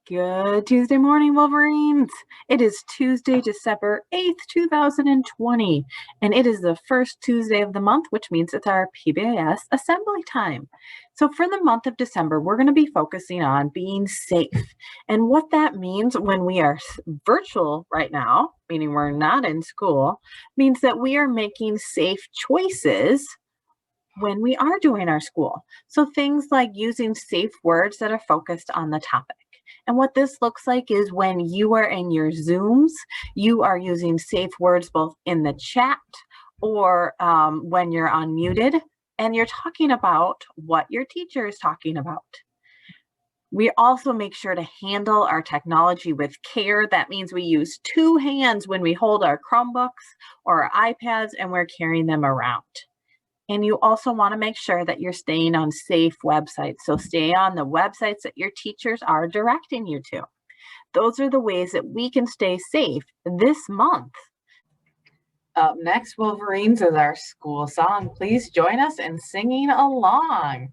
Good Tuesday morning, Wolverines. It is Tuesday, December 8th, 2020, and it is the first Tuesday of the month, which means it's our PBIS assembly time. So for the month of December, we're going to be focusing on being safe. And what that means when we are virtual right now, meaning we're not in school, means that we are making safe choices when we are doing our school. So things like using safe words that are focused on the topic. And what this looks like is when you are in your Zooms, you are using safe words both in the chat or when you're unmuted and you're talking about what your teacher is talking about. We also make sure to handle our technology with care. That means we use two hands when we hold our Chromebooks or our iPads and we're carrying them around. And you also want to make sure that you're staying on safe websites. So stay on the websites that your teachers are directing you to. Those are the ways that we can stay safe this month. Up next, Wolverines, is our school song. Please join us in singing along.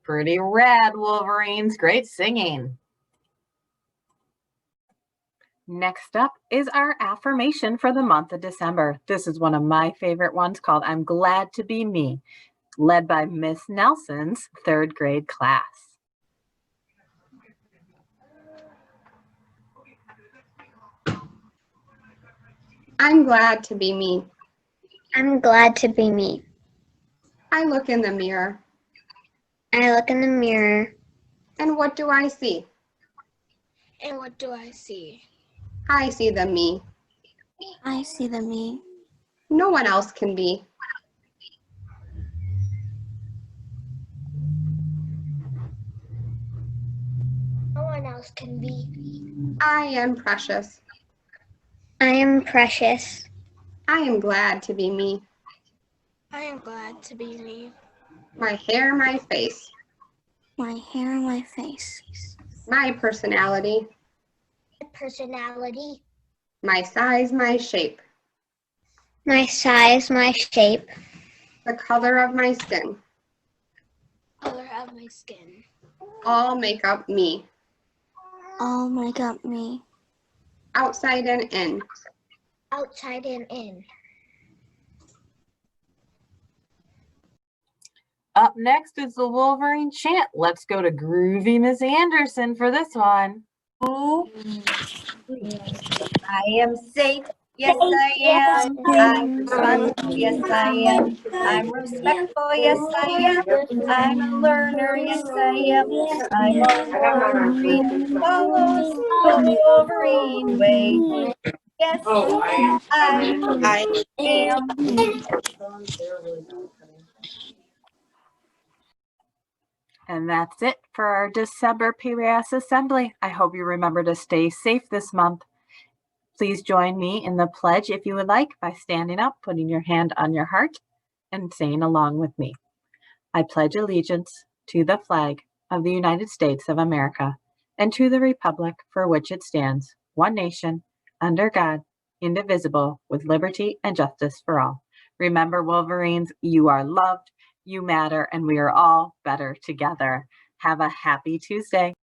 Pretty rad, Wolverines. Great singing. Next up is our affirmation for the month of December. This is one of my favorite ones called I'm Glad to Be Me, led by Miss Nelson's third grade class. I'm glad to be me. I'm glad to be me. I look in the mirror. I look in the mirror. And what do I see? And what do I see? I see the me. I see the me. No one else can be. No one else can be. I am precious. I am precious. I am glad to be me. I am glad to be me. My hair, my face. My hair, my face. My personality. My personality. My size, my shape. My size, my shape. The color of my skin. Color of my skin. All make up me. All make up me. Outside and in. Outside and in. Up next is the Wolverine Chant. Let's go to Groovy Miss Anderson for this one. I am safe. Yes, I am. I'm responsible. Yes, I am. I'm respectful. Yes, I am. I'm a learner. Yes, I am. I'm a Wolverine. Follows the Wolverine way. Yes, I am. And that's it for our December PBIS Assembly. I hope you remember to stay safe this month. Please join me in the pledge if you would like by standing up, putting your hand on your heart, and saying along with me. I pledge allegiance to the flag of the United States of America and to the republic for which it stands, one nation, under God, indivisible, with liberty and justice for all. Remember, Wolverines, you are loved, you matter, and we are all better together. Have a happy Tuesday.